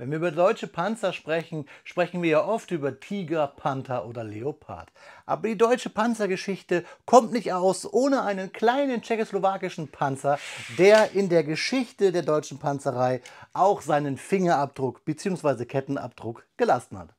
Wenn wir über deutsche Panzer sprechen, sprechen wir ja oft über Tiger, Panther oder Leopard. Aber die deutsche Panzergeschichte kommt nicht aus ohne einen kleinen tschechoslowakischen Panzer, der in der Geschichte der deutschen Panzerei auch seinen Fingerabdruck bzw. Kettenabdruck gelassen hat.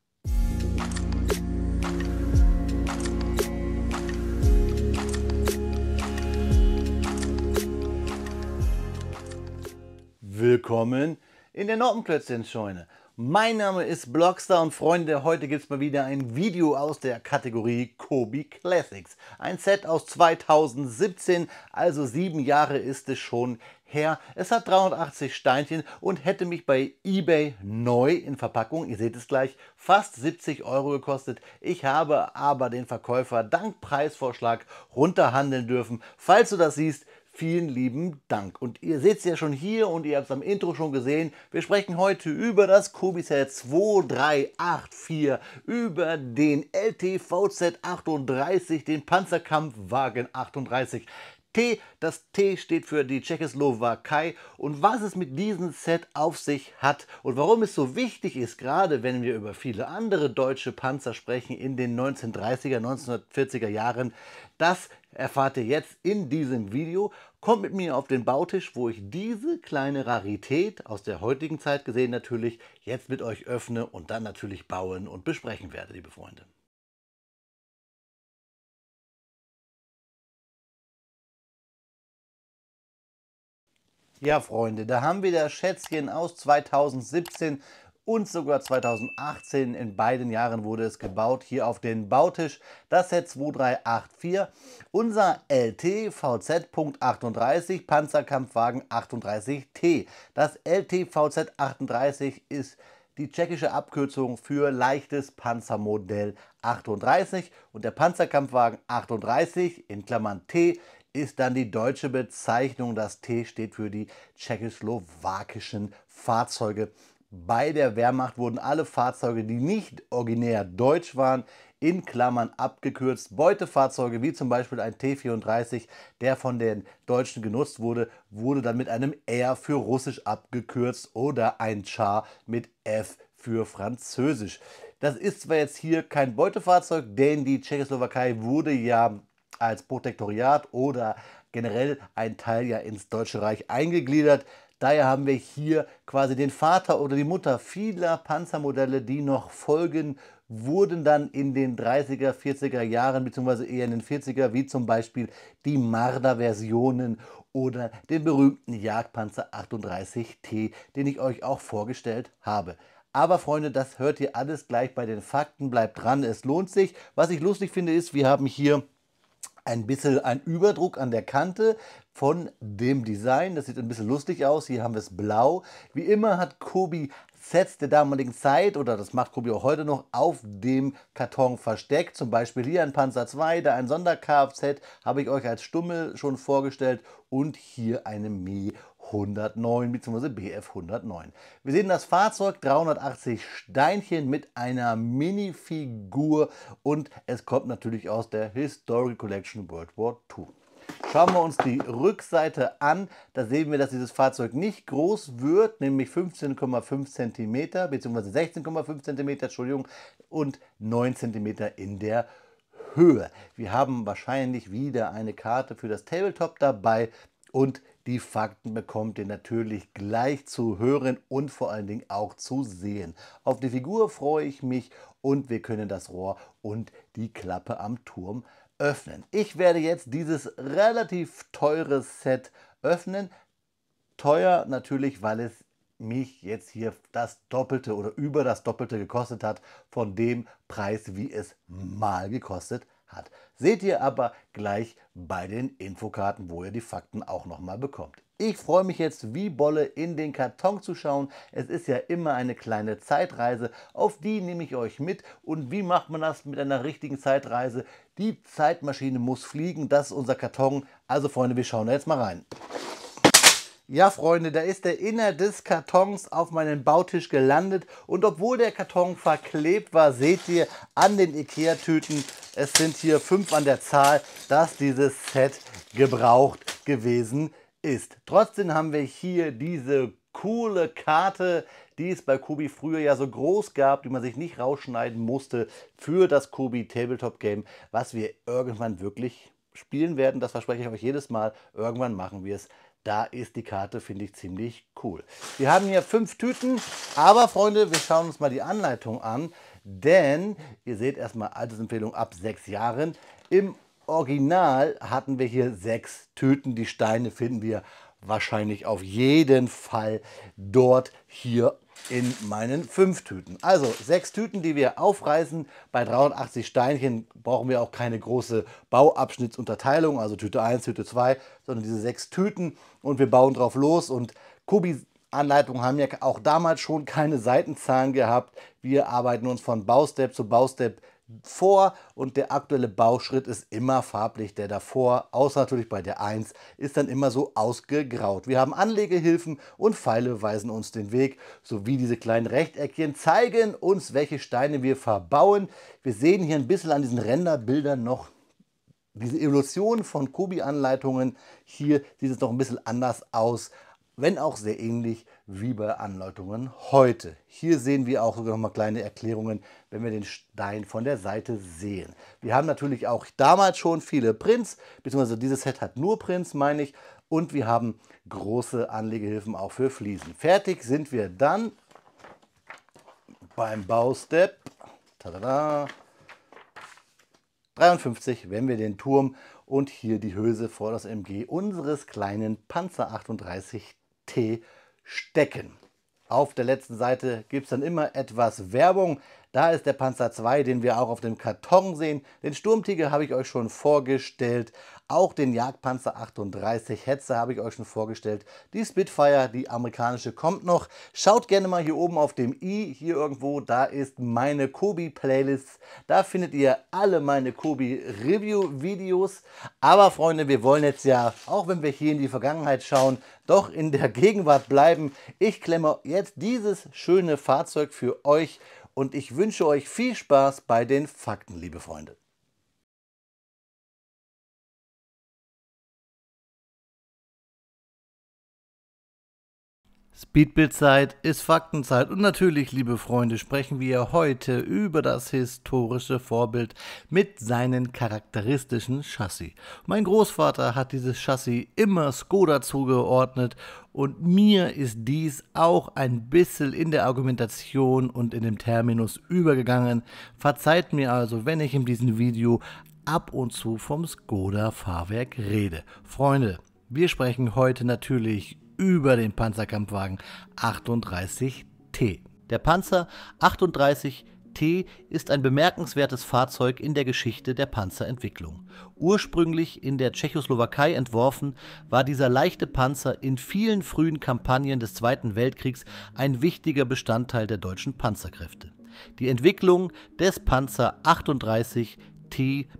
Willkommen in der Noppenplätzchenscheune. Mein Name ist Blockstar und Freunde, heute gibt es mal wieder ein Video aus der Kategorie Kobi Classics. Ein Set aus 2017, also 7 Jahre ist es schon her. Es hat 380 Steinchen und hätte mich bei eBay neu in Verpackung, ihr seht es gleich, fast 70 Euro gekostet. Ich habe aber den Verkäufer dank Preisvorschlag runterhandeln dürfen. Falls du das siehst, vielen lieben Dank. Und ihr seht es ja schon hier und ihr habt es am Intro schon gesehen. Wir sprechen heute über das Kobi-Set 2384, über den LT-VZ 38, den Panzerkampfwagen 38. Das T steht für die Tschechoslowakei und was es mit diesem Set auf sich hat und warum es so wichtig ist, gerade wenn wir über viele andere deutsche Panzer sprechen in den 1930er, 1940er Jahren, das erfahrt ihr jetzt in diesem Video. Kommt mit mir auf den Bautisch, wo ich diese kleine Rarität aus der heutigen Zeit gesehen natürlich jetzt mit euch öffne und dann natürlich bauen und besprechen werde, liebe Freunde. Ja, Freunde, da haben wir das Schätzchen aus 2017 und sogar 2018. In beiden Jahren wurde es gebaut, hier auf den Bautisch. Das Set 2384, unser LT VZ.38 Panzerkampfwagen 38T. Das LT VZ 38 ist die tschechische Abkürzung für leichtes Panzermodell 38 und der Panzerkampfwagen 38 in Klammern T ist dann die deutsche Bezeichnung. Das T steht für die tschechoslowakischen Fahrzeuge. Bei der Wehrmacht wurden alle Fahrzeuge, die nicht originär deutsch waren, in Klammern abgekürzt. Beutefahrzeuge wie zum Beispiel ein T34, der von den Deutschen genutzt wurde, wurde dann mit einem R für Russisch abgekürzt oder ein Char mit F für Französisch. Das ist zwar jetzt hier kein Beutefahrzeug, denn die Tschechoslowakei wurde ja als Protektoriat oder generell ein Teil ja ins Deutsche Reich eingegliedert. Daher haben wir hier quasi den Vater oder die Mutter vieler Panzermodelle, die noch folgen, wurden dann in den 30er, 40er Jahren bzw. eher in den 40er, wie zum Beispiel die Marder-Versionen oder den berühmten Jagdpanzer 38T, den ich euch auch vorgestellt habe. Aber Freunde, das hört ihr alles gleich bei den Fakten. Bleibt dran, es lohnt sich. Was ich lustig finde ist, wir haben hier ein bisschen ein Überdruck an der Kante von dem Design. Das sieht ein bisschen lustig aus. Hier haben wir es blau. Wie immer hat Kobi Sets der damaligen Zeit, oder das macht Kobi auch heute noch, auf dem Karton versteckt. Zum Beispiel hier ein Panzer II, da ein Sonder-Kfz, habe ich euch als Stummel schon vorgestellt. Und hier eine Me 109 bzw. Bf 109. Wir sehen das Fahrzeug, 380 Steinchen mit einer Minifigur und es kommt natürlich aus der Historical Collection World War II. Schauen wir uns die Rückseite an, da sehen wir, dass dieses Fahrzeug nicht groß wird, nämlich 15,5 cm bzw. 16,5 cm, Entschuldigung, und 9 cm in der Höhe. Wir haben wahrscheinlich wieder eine Karte für das Tabletop dabei und die Fakten bekommt ihr natürlich gleich zu hören und vor allen Dingen auch zu sehen. Auf die Figur freue ich mich und wir können das Rohr und die Klappe am Turm öffnen. Ich werde jetzt dieses relativ teure Set öffnen. Teuer natürlich, weil es mich jetzt hier das Doppelte oder über das Doppelte gekostet hat von dem Preis, wie es mal gekostet hat. Seht ihr aber gleich bei den Infokarten, wo ihr die Fakten auch nochmal bekommt. Ich freue mich jetzt wie Bolle in den Karton zu schauen. Es ist ja immer eine kleine Zeitreise, auf die nehme ich euch mit. Und wie macht man das mit einer richtigen Zeitreise? Die Zeitmaschine muss fliegen, das ist unser Karton. Also Freunde, wir schauen da jetzt mal rein. Ja, Freunde, da ist der Inhalt des Kartons auf meinen Bautisch gelandet und obwohl der Karton verklebt war, seht ihr an den Ikea-Tüten, es sind hier 5 an der Zahl, dass dieses Set gebraucht gewesen ist. Trotzdem haben wir hier diese coole Karte, die es bei Kobi früher ja so groß gab, die man sich nicht rausschneiden musste für das Kobi Tabletop Game, was wir irgendwann wirklich spielen werden. Das verspreche ich euch jedes Mal. Irgendwann machen wir es. Da ist die Karte, finde ich, ziemlich cool. Wir haben hier 5 Tüten, aber Freunde, wir schauen uns mal die Anleitung an, denn ihr seht erstmal Altersempfehlung ab 6 Jahren. Im Original hatten wir hier 6 Tüten. Die Steine finden wir wahrscheinlich auf jeden Fall dort hier in meinen 5 Tüten. Also 6 Tüten, die wir aufreißen. Bei 83 Steinchen brauchen wir auch keine große Bauabschnittsunterteilung, also Tüte 1, Tüte 2, sondern diese 6 Tüten und wir bauen drauf los. Und Kobis Anleitungen haben ja auch damals schon keine Seitenzahlen gehabt. Wir arbeiten uns von Baustep zu Baustep vor und der aktuelle Bauschritt ist immer farblich. Der davor, außer natürlich bei der 1, ist dann immer so ausgegraut. Wir haben Anlegehilfen und Pfeile weisen uns den Weg, sowie diese kleinen Rechteckchen zeigen uns, welche Steine wir verbauen. Wir sehen hier ein bisschen an diesen Renderbildern noch diese Evolution von Kobi-Anleitungen. Hier sieht es noch ein bisschen anders aus, wenn auch sehr ähnlich wie bei Anleitungen heute. Hier sehen wir auch sogar noch mal kleine Erklärungen, wenn wir den Stein von der Seite sehen. Wir haben natürlich auch damals schon viele Prints, beziehungsweise dieses Set hat nur Prints, meine ich. Und wir haben große Anlegehilfen auch für Fliesen. Fertig sind wir dann beim Baustep. Tada! 53, wenn wir den Turm und hier die Hülse vor das MG unseres kleinen Panzer 38T stecken. Auf der letzten Seite gibt es dann immer etwas Werbung. Da ist der Panzer II, den wir auch auf dem Karton sehen. Den Sturmtiger habe ich euch schon vorgestellt. Auch den Jagdpanzer 38 Hetzer habe ich euch schon vorgestellt. Die Spitfire, die amerikanische, kommt noch. Schaut gerne mal hier oben auf dem i, hier irgendwo, da ist meine Kobi-Playlist. Da findet ihr alle meine Kobi-Review-Videos. Aber Freunde, wir wollen jetzt ja, auch wenn wir hier in die Vergangenheit schauen, doch in der Gegenwart bleiben. Ich klemme jetzt dieses schöne Fahrzeug für euch und ich wünsche euch viel Spaß bei den Fakten, liebe Freunde. Speedbildzeit ist Faktenzeit und natürlich, liebe Freunde, sprechen wir heute über das historische Vorbild mit seinen charakteristischen Chassis. Mein Großvater hat dieses Chassis immer Skoda zugeordnet und mir ist dies auch ein bisschen in der Argumentation und in dem Terminus übergegangen. Verzeiht mir also, wenn ich in diesem Video ab und zu vom Skoda-Fahrwerk rede. Freunde, wir sprechen heute natürlich über den Panzerkampfwagen 38T. Der Panzer 38T ist ein bemerkenswertes Fahrzeug in der Geschichte der Panzerentwicklung. Ursprünglich in der Tschechoslowakei entworfen, war dieser leichte Panzer in vielen frühen Kampagnen des Zweiten Weltkriegs ein wichtiger Bestandteil der deutschen Panzerkräfte. Die Entwicklung des Panzer 38T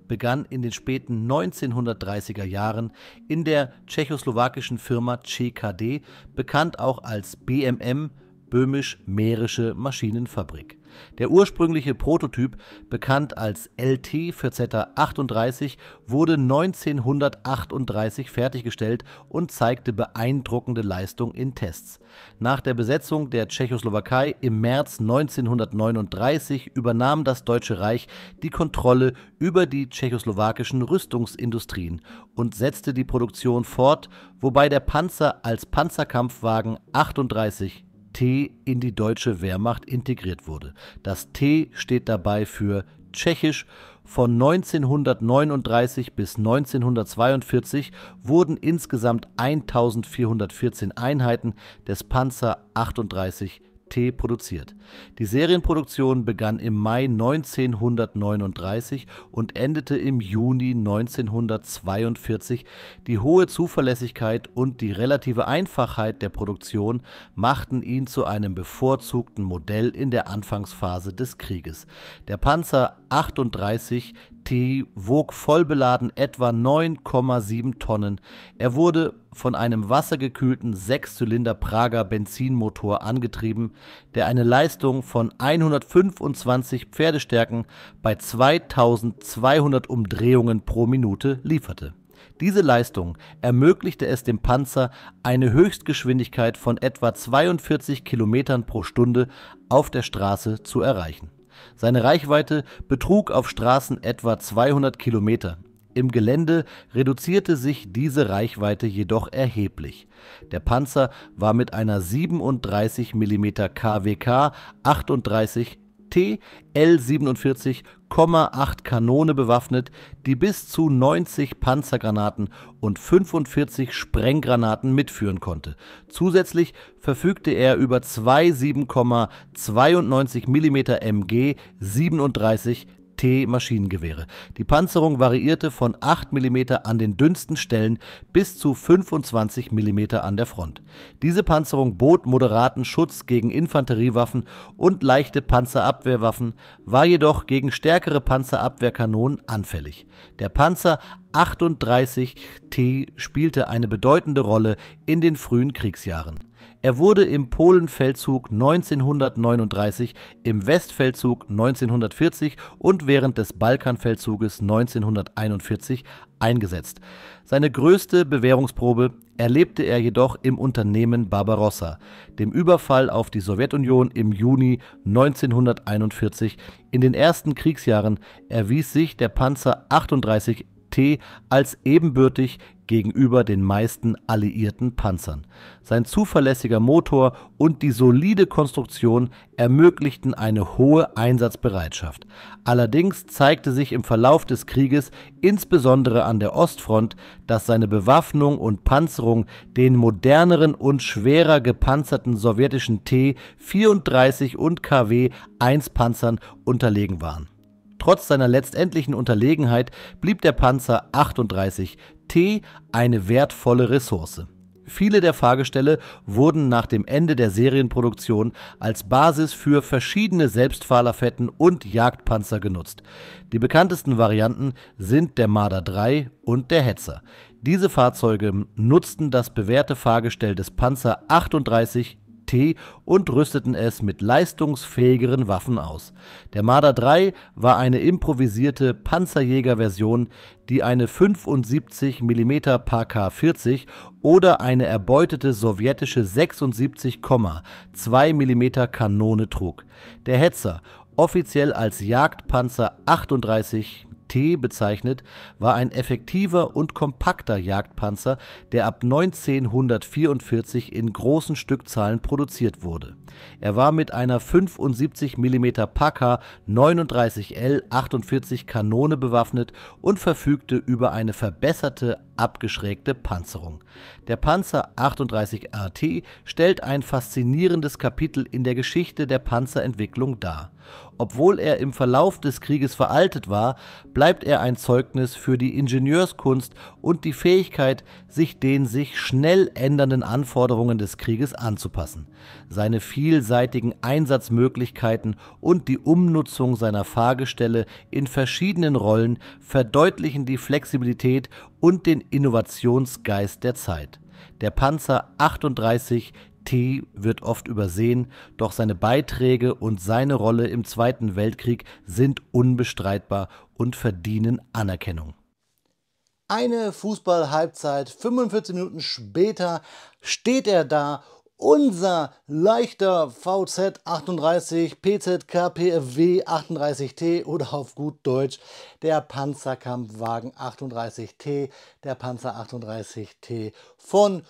begann in den späten 1930er Jahren in der tschechoslowakischen Firma ČKD, bekannt auch als BMM, Böhmisch-Mährische Maschinenfabrik. Der ursprüngliche Prototyp, bekannt als LT für Z38, wurde 1938 fertiggestellt und zeigte beeindruckende Leistung in Tests. Nach der Besetzung der Tschechoslowakei im März 1939 übernahm das Deutsche Reich die Kontrolle über die tschechoslowakischen Rüstungsindustrien und setzte die Produktion fort, wobei der Panzer als Panzerkampfwagen 38T in die deutsche Wehrmacht integriert wurde. Das T steht dabei für Tschechisch. Von 1939 bis 1942 wurden insgesamt 1414 Einheiten des Panzer 38T produziert. Die Serienproduktion begann im Mai 1939 und endete im Juni 1942. Die hohe Zuverlässigkeit und die relative Einfachheit der Produktion machten ihn zu einem bevorzugten Modell in der Anfangsphase des Krieges. Der Panzer 38T wog vollbeladen etwa 9,7 Tonnen. Er wurde von einem wassergekühlten 6-Zylinder Prager Benzinmotor angetrieben, der eine Leistung von 125 Pferdestärken bei 2200 Umdrehungen pro Minute lieferte. Diese Leistung ermöglichte es dem Panzer, eine Höchstgeschwindigkeit von etwa 42 Kilometern pro Stunde auf der Straße zu erreichen. Seine Reichweite betrug auf Straßen etwa 200 Kilometer. Im Gelände reduzierte sich diese Reichweite jedoch erheblich. Der Panzer war mit einer 37 mm KWK 38 T L47,8 Kanone bewaffnet, die bis zu 90 Panzergranaten und 45 Sprenggranaten mitführen konnte. Zusätzlich verfügte er über zwei 7,92 mm MG 37 T-Maschinengewehre. Die Panzerung variierte von 8 mm an den dünnsten Stellen bis zu 25 mm an der Front. Diese Panzerung bot moderaten Schutz gegen Infanteriewaffen und leichte Panzerabwehrwaffen, war jedoch gegen stärkere Panzerabwehrkanonen anfällig. Der Panzer 38T spielte eine bedeutende Rolle in den frühen Kriegsjahren. Er wurde im Polenfeldzug 1939, im Westfeldzug 1940 und während des Balkanfeldzuges 1941 eingesetzt. Seine größte Bewährungsprobe erlebte er jedoch im Unternehmen Barbarossa, dem Überfall auf die Sowjetunion im Juni 1941. In den ersten Kriegsjahren erwies sich der Panzer 38T als ebenbürtig gegenüber den meisten alliierten Panzern. Sein zuverlässiger Motor und die solide Konstruktion ermöglichten eine hohe Einsatzbereitschaft. Allerdings zeigte sich im Verlauf des Krieges, insbesondere an der Ostfront, dass seine Bewaffnung und Panzerung den moderneren und schwerer gepanzerten sowjetischen T-34 und KW-1 Panzern unterlegen waren. Trotz seiner letztendlichen Unterlegenheit blieb der Panzer 38T eine wertvolle Ressource. Viele der Fahrgestelle wurden nach dem Ende der Serienproduktion als Basis für verschiedene Selbstfahrlafetten und Jagdpanzer genutzt. Die bekanntesten Varianten sind der Marder III und der Hetzer. Diese Fahrzeuge nutzten das bewährte Fahrgestell des Panzer 38T und rüsteten es mit leistungsfähigeren Waffen aus. Der Marder III war eine improvisierte Panzerjäger-Version, die eine 75 mm PK-40 oder eine erbeutete sowjetische 76,2 mm Kanone trug. Der Hetzer, offiziell als Jagdpanzer 38T bezeichnet, war ein effektiver und kompakter Jagdpanzer, der ab 1944 in großen Stückzahlen produziert wurde. Er war mit einer 75 mm Paka 39L 48 Kanone bewaffnet und verfügte über eine verbesserte, abgeschrägte Panzerung. Der Panzer 38 RT stellt ein faszinierendes Kapitel in der Geschichte der Panzerentwicklung dar. Obwohl er im Verlauf des Krieges veraltet war, bleibt er ein Zeugnis für die Ingenieurskunst und die Fähigkeit, sich den sich schnell ändernden Anforderungen des Krieges anzupassen. Seine vielseitigen Einsatzmöglichkeiten und die Umnutzung seiner Fahrgestelle in verschiedenen Rollen verdeutlichen die Flexibilität und den Innovationsgeist der Zeit. Der Panzer 38T wird oft übersehen, doch seine Beiträge und seine Rolle im Zweiten Weltkrieg sind unbestreitbar und verdienen Anerkennung. Eine Fußball-Halbzeit, 45 Minuten später steht er da, unser leichter VZ 38, PZK PFW 38T oder auf gut Deutsch der Panzerkampfwagen 38T, der Panzer 38T von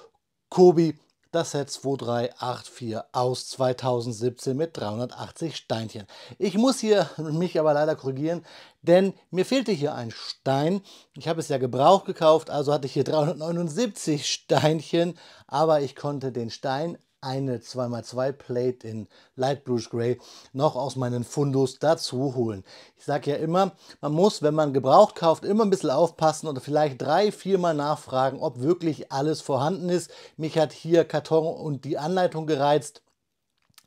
Kobi. Das Set 2384 aus 2017 mit 380 Steinchen. Ich muss hier mich aber leider korrigieren, denn mir fehlte hier ein Stein. Ich habe es ja gebraucht gekauft, also hatte ich hier 379 Steinchen, aber ich konnte den Stein, eine 2x2 Plate in Light Bluish Gray, noch aus meinen Fundus dazu holen. Ich sage ja immer, man muss, wenn man gebraucht kauft, immer ein bisschen aufpassen oder vielleicht 3-4 Mal nachfragen, ob wirklich alles vorhanden ist. Mich hat hier Karton und die Anleitung gereizt.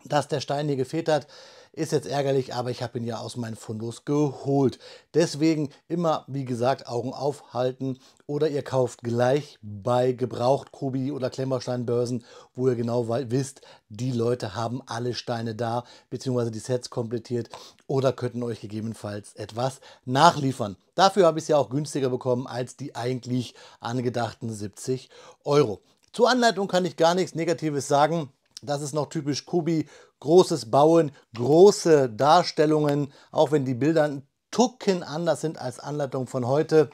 Dass der Stein hier gefehlt hat, ist jetzt ärgerlich, aber ich habe ihn ja aus meinem Fundus geholt. Deswegen immer, wie gesagt, Augen aufhalten oder ihr kauft gleich bei Gebraucht-Kobi- oder Klemmbaustein-Börsen, wo ihr genau wisst, die Leute haben alle Steine da, beziehungsweise die Sets komplettiert oder könnten euch gegebenenfalls etwas nachliefern. Dafür habe ich es ja auch günstiger bekommen als die eigentlich angedachten 70 Euro. Zur Anleitung kann ich gar nichts Negatives sagen. Das ist noch typisch Kobi, großes Bauen, große Darstellungen, auch wenn die Bilder ein Tucken anders sind als Anleitung von heute.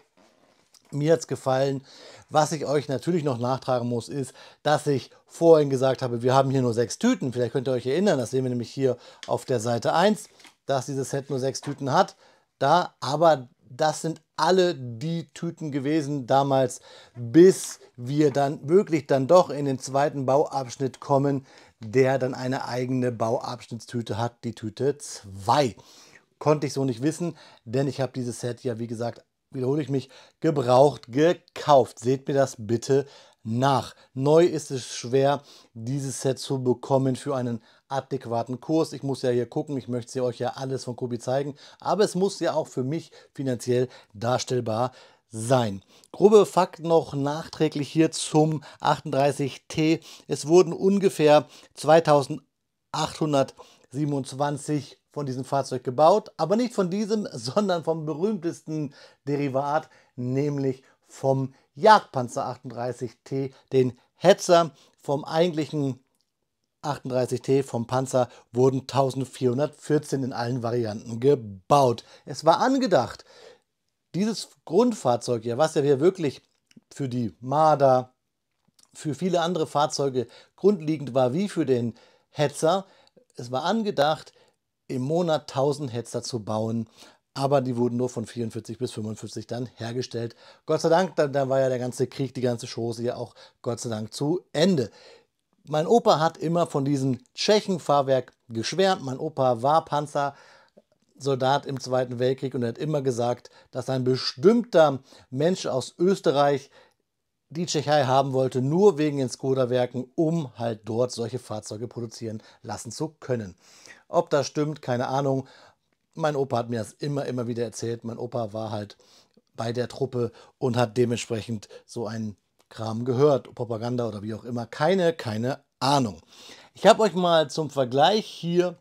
Mir hat es gefallen. Was ich euch natürlich noch nachtragen muss, ist, dass ich vorhin gesagt habe, wir haben hier nur 6 Tüten. Vielleicht könnt ihr euch erinnern, das sehen wir nämlich hier auf der Seite 1, dass dieses Set nur 6 Tüten hat. Aber das sind alle die Tüten gewesen damals, bis wir dann wirklich dann doch in den zweiten Bauabschnitt kommen, der dann eine eigene Bauabschnittstüte hat, die Tüte 2. Konnte ich so nicht wissen, denn ich habe dieses Set ja, wie gesagt, wiederhole ich mich, gebraucht gekauft. Seht mir das bitte nach. Neu ist es schwer, dieses Set zu bekommen für einen adäquaten Kurs. Ich muss ja hier gucken, ich möchte sie euch ja alles von Kobi zeigen, aber es muss ja auch für mich finanziell darstellbar sein. Grobe Fakten noch nachträglich hier zum 38T. Es wurden ungefähr 2827 von diesem Fahrzeug gebaut, aber nicht von diesem, sondern vom berühmtesten Derivat, nämlich vom Jagdpanzer 38T, den Hetzer. Vom eigentlichen 38T vom Panzer wurden 1414 in allen Varianten gebaut. Es war angedacht, dieses Grundfahrzeug, ja, was ja hier wirklich für die Marder, für viele andere Fahrzeuge grundlegend war, wie für den Hetzer, es war angedacht, im Monat 1000 Hetzer zu bauen, aber die wurden nur von 44 bis 45 dann hergestellt. Gott sei Dank, dann war ja der ganze Krieg, die ganze Chose ja auch Gott sei Dank zu Ende. Mein Opa hat immer von diesem Tschechenfahrwerk geschwärmt. Mein Opa war Panzersoldat im Zweiten Weltkrieg und er hat immer gesagt, dass ein bestimmter Mensch aus Österreich die Tschechei haben wollte, nur wegen den Skoda-Werken, um halt dort solche Fahrzeuge produzieren lassen zu können. Ob das stimmt, keine Ahnung. Mein Opa hat mir das immer wieder erzählt. Mein Opa war halt bei der Truppe und hat dementsprechend so einen Kram gehört, Propaganda oder wie auch immer. Keine Ahnung. Ich habe euch mal zum Vergleich hier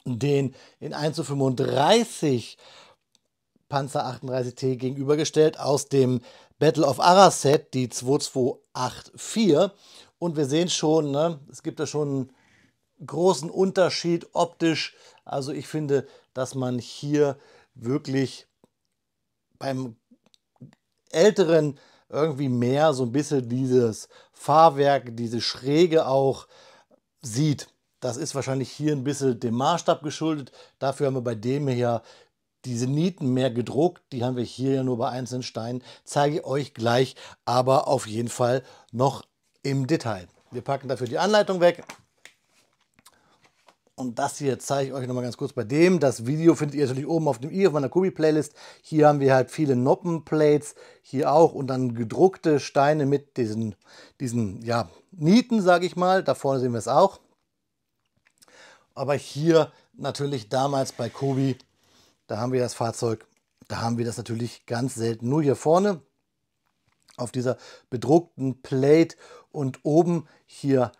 den in 1:35 Panzer 38T gegenübergestellt aus dem Battle of Arras Set, die 2284. Und wir sehen schon, ne, es gibt da schon einen großen Unterschied optisch. Also ich finde, dass man hier wirklich beim älteren irgendwie mehr so ein bisschen dieses Fahrwerk, diese Schräge auch sieht. Das ist wahrscheinlich hier ein bisschen dem Maßstab geschuldet. Dafür haben wir bei dem hier diese Nieten mehr gedruckt. Die haben wir hier ja nur bei einzelnen Steinen. Zeige ich euch gleich, aber auf jeden Fall noch im Detail. Wir packen dafür die Anleitung weg. Und das hier zeige ich euch nochmal ganz kurz bei dem. Das Video findet ihr natürlich oben auf dem i auf meiner Kobi-Playlist. Hier haben wir halt viele Noppenplates, hier auch und dann gedruckte Steine mit diesen ja, Nieten, sage ich mal. Da vorne sehen wir es auch. Aber hier natürlich damals bei Kobi, da haben wir das Fahrzeug, da haben wir das natürlich ganz selten. Nur hier vorne auf dieser bedruckten Plate und oben hier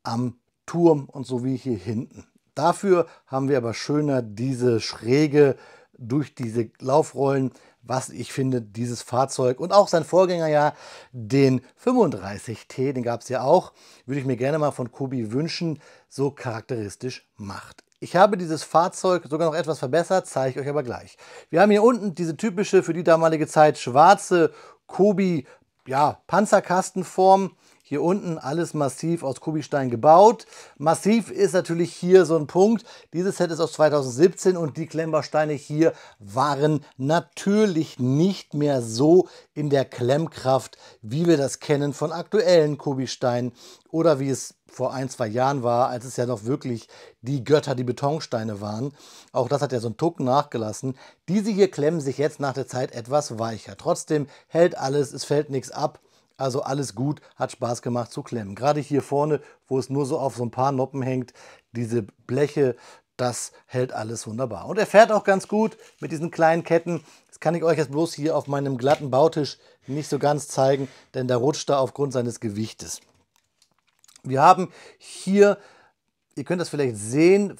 am Turm und so wie hier hinten. Dafür haben wir aber schöner diese Schräge durch diese Laufrollen, was ich finde, dieses Fahrzeug und auch sein Vorgänger ja, den 35T, den gab es ja auch, würde ich mir gerne mal von Kobi wünschen, so charakteristisch macht. Ich habe dieses Fahrzeug sogar noch etwas verbessert, zeige ich euch aber gleich. Wir haben hier unten diese typische, für die damalige Zeit schwarze Kobi, ja, Panzerkastenform. Hier unten alles massiv aus Kobi-Stein gebaut. Massiv ist natürlich hier so ein Punkt. Dieses Set ist aus 2017 und die Klemmbausteine hier waren natürlich nicht mehr so in der Klemmkraft, wie wir das kennen von aktuellen Kobi-Steinen oder wie es vor 1-2 Jahren war, als es ja noch wirklich die Götter, die Betonsteine waren. Auch das hat ja so einen Tucken nachgelassen. Diese hier klemmen sich jetzt nach der Zeit etwas weicher. Trotzdem hält alles, es fällt nichts ab. Also alles gut, hat Spaß gemacht zu klemmen. Gerade hier vorne, wo es nur so auf so ein paar Noppen hängt, diese Bleche, das hält alles wunderbar. Und er fährt auch ganz gut mit diesen kleinen Ketten. Das kann ich euch jetzt bloß hier auf meinem glatten Bautisch nicht so ganz zeigen, denn da rutscht er aufgrund seines Gewichtes. Wir haben hier, ihr könnt das vielleicht sehen,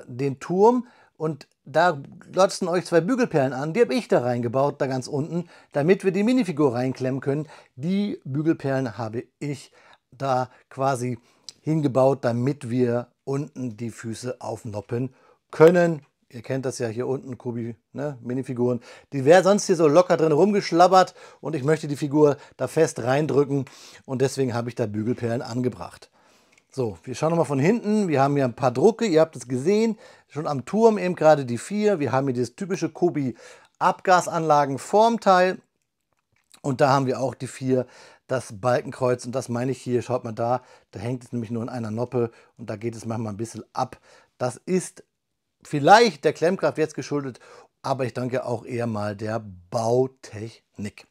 den Turm und da glotzen euch zwei Bügelperlen an. Die habe ich da reingebaut, da ganz unten, damit wir die Minifigur reinklemmen können. Die Bügelperlen habe ich da quasi hingebaut, damit wir unten die Füße aufnoppen können. Ihr kennt das ja hier unten, Kubi, ne? Minifiguren. Die wäre sonst hier so locker drin rumgeschlabbert und ich möchte die Figur da fest reindrücken und deswegen habe ich da Bügelperlen angebracht. So, wir schauen nochmal von hinten. Wir haben hier ein paar Drucke, ihr habt es gesehen, schon am Turm eben gerade die 4. Wir haben hier das typische Kubi Abgasanlagen-Formteil und da haben wir auch die 4, das Balkenkreuz und das meine ich hier, schaut mal da hängt es nämlich nur in einer Noppe und da geht es manchmal ein bisschen ab. Das ist vielleicht der Klemmkraft jetzt geschuldet, aber ich denke auch eher mal der Bautechnik.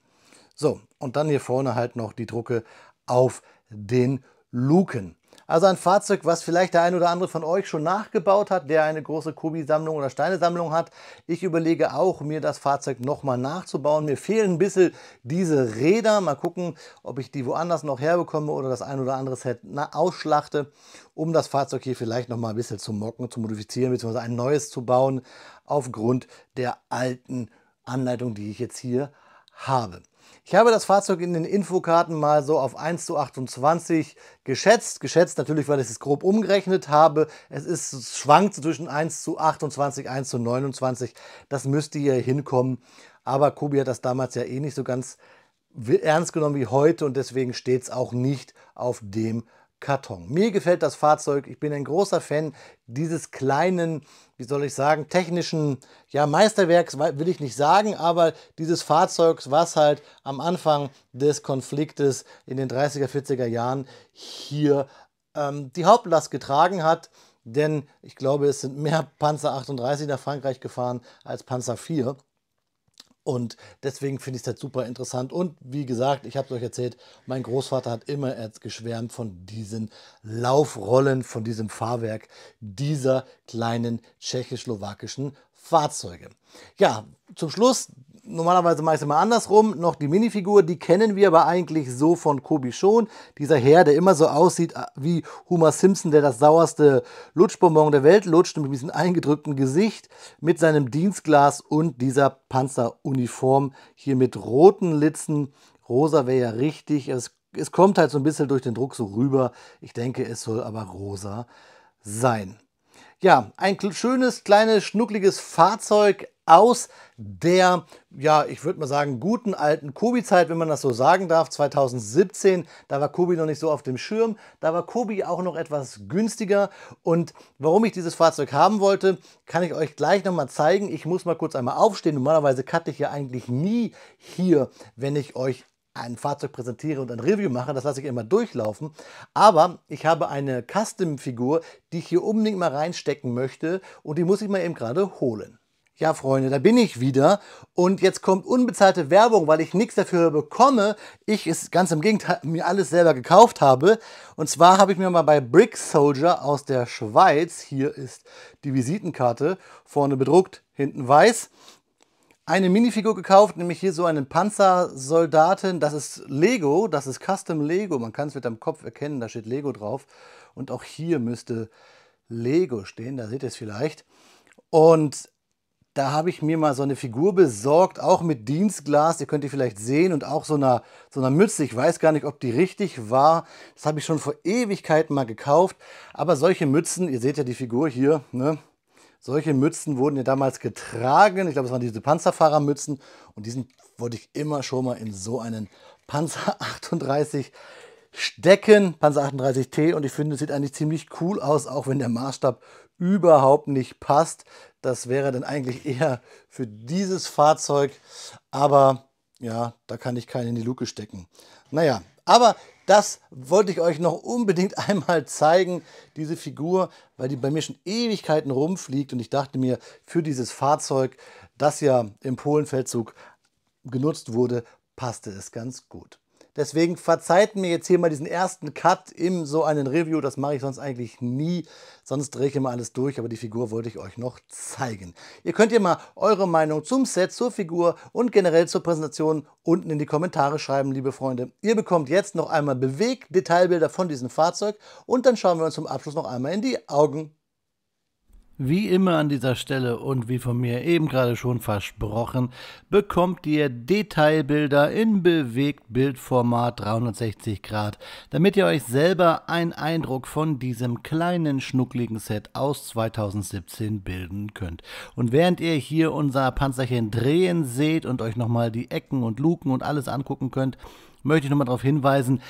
So, und dann hier vorne halt noch die Drucke auf den Luken. Also ein Fahrzeug, was vielleicht der ein oder andere von euch schon nachgebaut hat, der eine große Kubi-Sammlung oder Steinesammlung hat. Ich überlege auch, mir das Fahrzeug nochmal nachzubauen. Mir fehlen ein bisschen diese Räder. Mal gucken, ob ich die woanders noch herbekomme oder das ein oder andere Set ausschlachte, um das Fahrzeug hier vielleicht nochmal ein bisschen zu mocken, zu modifizieren, beziehungsweise ein neues zu bauen, aufgrund der alten Anleitung, die ich jetzt hier habe. Ich habe das Fahrzeug in den Infokarten mal so auf 1:28 geschätzt natürlich, weil ich es grob umgerechnet habe. Es schwankt so zwischen 1:28, 1:29. Das müsste hier hinkommen. Aber Kubi hat das damals ja eh nicht so ganz ernst genommen wie heute und deswegen steht es auch nicht auf dem Karton. Mir gefällt das Fahrzeug. Ich bin ein großer Fan dieses kleinen, wie soll ich sagen, technischen, ja, Meisterwerks will ich nicht sagen, aber dieses Fahrzeugs, was halt am Anfang des Konfliktes in den 30er, 40er Jahren hier die Hauptlast getragen hat. Denn ich glaube, es sind mehr Panzer 38 nach Frankreich gefahren als Panzer 4. Und deswegen finde ich es halt super interessant. Und wie gesagt, ich habe es euch erzählt, mein Großvater hat immer geschwärmt von diesen Laufrollen, von diesem Fahrwerk dieser kleinen tschechoslowakischen Fahrzeuge. Ja, zum Schluss, normalerweise mache ich es immer andersrum, noch die Minifigur, die kennen wir aber eigentlich so von Kubi schon. Dieser Herr, der immer so aussieht wie Homer Simpson, der das sauerste Lutschbonbon der Welt lutscht, mit diesem eingedrückten Gesicht, mit seinem Dienstglas und dieser Panzeruniform hier mit roten Litzen. Rosa wäre ja richtig, es kommt halt so ein bisschen durch den Druck so rüber. Ich denke, es soll aber rosa sein. Ja, ein schönes, kleines, schnuckliges Fahrzeug aus der, ja, ich würde mal sagen, guten alten Kubi-Zeit, wenn man das so sagen darf, 2017. Da war Kubi noch nicht so auf dem Schirm. Da war Kubi auch noch etwas günstiger. Und warum ich dieses Fahrzeug haben wollte, kann ich euch gleich nochmal zeigen. Ich muss mal kurz einmal aufstehen. Normalerweise cutte ich ja eigentlich nie hier, wenn ich euch ein Fahrzeug präsentiere und ein Review mache, das lasse ich immer durchlaufen. Aber ich habe eine Custom-Figur, die ich hier unbedingt mal reinstecken möchte und die muss ich mal eben gerade holen. Ja, Freunde, da bin ich wieder und jetzt kommt unbezahlte Werbung, weil ich nichts dafür bekomme. Ich es ganz im Gegenteil mir alles selber gekauft habe. Und zwar habe ich mir mal bei Brick Soldier aus der Schweiz, hier ist die Visitenkarte, vorne bedruckt, hinten weiß, eine Minifigur gekauft, nämlich hier so einen Panzersoldaten. Das ist Lego, das ist Custom Lego. Man kann es mit dem Kopf erkennen, da steht Lego drauf. Und auch hier müsste Lego stehen, da seht ihr es vielleicht. Und da habe ich mir mal so eine Figur besorgt, auch mit Dienstglas, ihr könnt die vielleicht sehen, und auch so einer Mütze. Ich weiß gar nicht, ob die richtig war. Das habe ich schon vor Ewigkeiten mal gekauft. Aber solche Mützen, ihr seht ja die Figur hier, ne? Solche Mützen wurden ja damals getragen. Ich glaube, es waren diese Panzerfahrermützen. Und diesen wollte ich immer schon mal in so einen Panzer 38 stecken. Panzer 38T. Und ich finde, es sieht eigentlich ziemlich cool aus, auch wenn der Maßstab überhaupt nicht passt. Das wäre dann eigentlich eher für dieses Fahrzeug. Aber ja, da kann ich keinen in die Luke stecken. Naja, aber das wollte ich euch noch unbedingt einmal zeigen, diese Figur, weil die bei mir schon Ewigkeiten rumfliegt und ich dachte mir, für dieses Fahrzeug, das ja im Polenfeldzug genutzt wurde, passte es ganz gut. Deswegen verzeiht mir jetzt hier mal diesen ersten Cut in so einen Review. Das mache ich sonst eigentlich nie. Sonst drehe ich immer alles durch, aber die Figur wollte ich euch noch zeigen. Ihr könnt ja mal eure Meinung zum Set, zur Figur und generell zur Präsentation unten in die Kommentare schreiben, liebe Freunde. Ihr bekommt jetzt noch einmal bewegt Detailbilder von diesem Fahrzeug und dann schauen wir uns zum Abschluss noch einmal in die Augen. Wie immer an dieser Stelle und wie von mir eben gerade schon versprochen, bekommt ihr Detailbilder in Bewegtbildformat 360 Grad, damit ihr euch selber einen Eindruck von diesem kleinen schnuckligen Set aus 2017 bilden könnt. Und während ihr hier unser Panzerchen drehen seht und euch nochmal die Ecken und Luken und alles angucken könnt, möchte ich nochmal darauf hinweisen,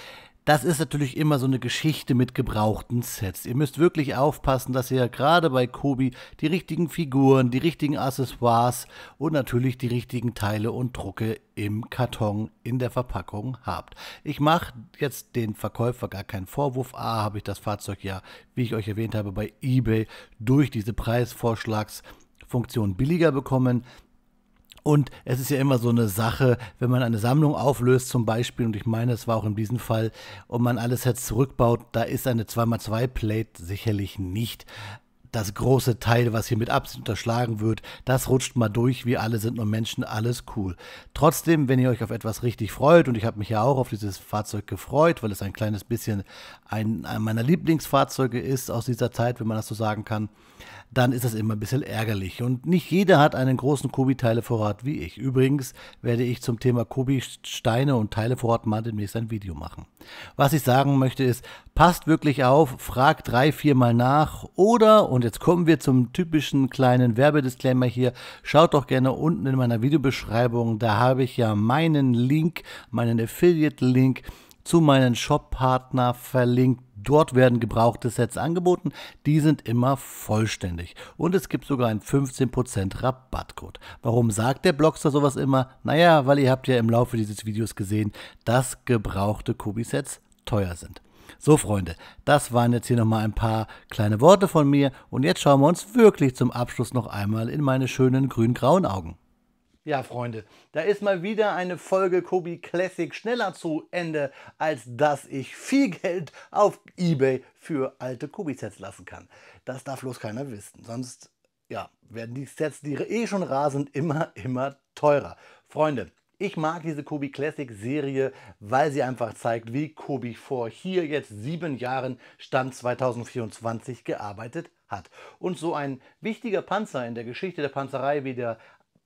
das ist natürlich immer so eine Geschichte mit gebrauchten Sets. Ihr müsst wirklich aufpassen, dass ihr gerade bei Kobi die richtigen Figuren, die richtigen Accessoires und natürlich die richtigen Teile und Drucke im Karton in der Verpackung habt. Ich mache jetzt den Verkäufer gar keinen Vorwurf. A, habe ich das Fahrzeug ja, wie ich euch erwähnt habe, bei eBay durch diese Preisvorschlagsfunktion billiger bekommen. Und es ist ja immer so eine Sache, wenn man eine Sammlung auflöst zum Beispiel, und ich meine, es war auch in diesem Fall, und man alles jetzt zurückbaut, da ist eine 2x2-Plate sicherlich nicht das große Teil, was hier mit Absicht unterschlagen wird. Das rutscht mal durch, wir alle sind nur Menschen, alles cool. Trotzdem, wenn ihr euch auf etwas richtig freut, und ich habe mich ja auch auf dieses Fahrzeug gefreut, weil es ein kleines bisschen ein meiner Lieblingsfahrzeuge ist aus dieser Zeit, wenn man das so sagen kann, dann ist das immer ein bisschen ärgerlich. Und nicht jeder hat einen großen Kobi-Teilevorrat wie ich. Übrigens werde ich zum Thema Kobi-Steine und Teilevorrat mal demnächst ein Video machen. Was ich sagen möchte ist, passt wirklich auf, fragt 3-4 Mal nach oder, und jetzt kommen wir zum typischen kleinen Werbedisclaimer hier, schaut doch gerne unten in meiner Videobeschreibung, da habe ich ja meinen Link, meinen Affiliate-Link zu meinen Shop-Partner verlinkt. Dort werden gebrauchte Sets angeboten, die sind immer vollständig und es gibt sogar einen 15% Rabattcode. Warum sagt der Blogster sowas immer? Naja, weil ihr habt ja im Laufe dieses Videos gesehen, dass gebrauchte Kobi-Sets teuer sind. So Freunde, das waren jetzt hier nochmal ein paar kleine Worte von mir und jetzt schauen wir uns wirklich zum Abschluss noch einmal in meine schönen grün-grauen Augen. Ja, Freunde, da ist mal wieder eine Folge Kobi Classic schneller zu Ende, als dass ich viel Geld auf eBay für alte Kobi-Sets lassen kann. Das darf bloß keiner wissen, sonst ja, werden die Sets, die eh schon rar sind, immer teurer. Freunde, ich mag diese Kobi Classic Serie, weil sie einfach zeigt, wie Kobi vor hier jetzt 7 Jahren, Stand 2024, gearbeitet hat. Und so ein wichtiger Panzer in der Geschichte der Panzerei wie der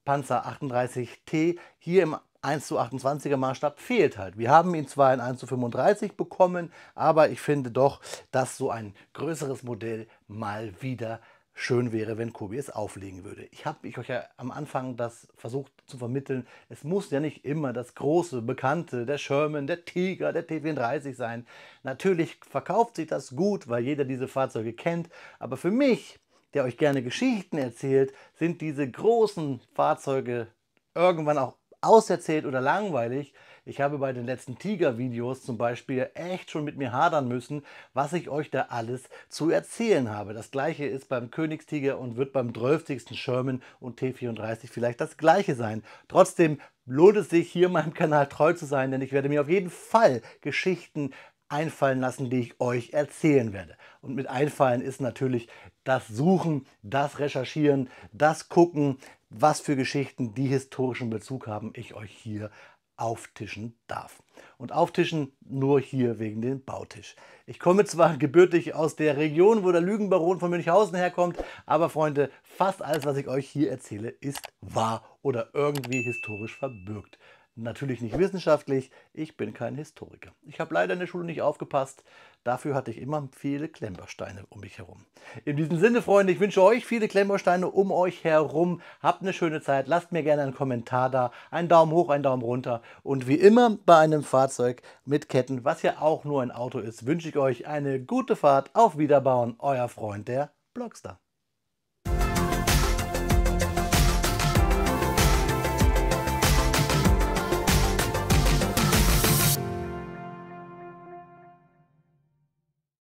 Panzer 38T hier im 1:28er Maßstab fehlt halt. Wir haben ihn zwar in 1:35 bekommen, aber ich finde doch, dass so ein größeres Modell mal wieder schön wäre, wenn Kobi es auflegen würde. Ich habe euch ja am Anfang das versucht zu vermitteln. Es muss ja nicht immer das große, bekannte, der Sherman, der Tiger, der T34 sein. Natürlich verkauft sich das gut, weil jeder diese Fahrzeuge kennt, aber für mich, der euch gerne Geschichten erzählt, sind diese großen Fahrzeuge irgendwann auch auserzählt oder langweilig. Ich habe bei den letzten Tiger-Videos zum Beispiel echt schon mit mir hadern müssen, was ich euch da alles zu erzählen habe. Das gleiche ist beim Königstiger und wird beim 12. Sherman und T34 vielleicht das gleiche sein. Trotzdem lohnt es sich, hier meinem Kanal treu zu sein, denn ich werde mir auf jeden Fall Geschichten einfallen lassen, die ich euch erzählen werde. Und mit einfallen ist natürlich das Suchen, das Recherchieren, das Gucken, was für Geschichten, die historischen Bezug haben, ich euch hier auftischen darf. Und auftischen nur hier wegen dem Bautisch. Ich komme zwar gebürtig aus der Region, wo der Lügenbaron von Münchhausen herkommt, aber Freunde, fast alles, was ich euch hier erzähle, ist wahr oder irgendwie historisch verbürgt. Natürlich nicht wissenschaftlich, ich bin kein Historiker. Ich habe leider in der Schule nicht aufgepasst, dafür hatte ich immer viele Klemmbausteine um mich herum. In diesem Sinne, Freunde, ich wünsche euch viele Klemmbausteine um euch herum. Habt eine schöne Zeit, lasst mir gerne einen Kommentar da, einen Daumen hoch, einen Daumen runter. Und wie immer bei einem Fahrzeug mit Ketten, was ja auch nur ein Auto ist, wünsche ich euch eine gute Fahrt, auf Wiederbauen, euer Freund, der Blogster.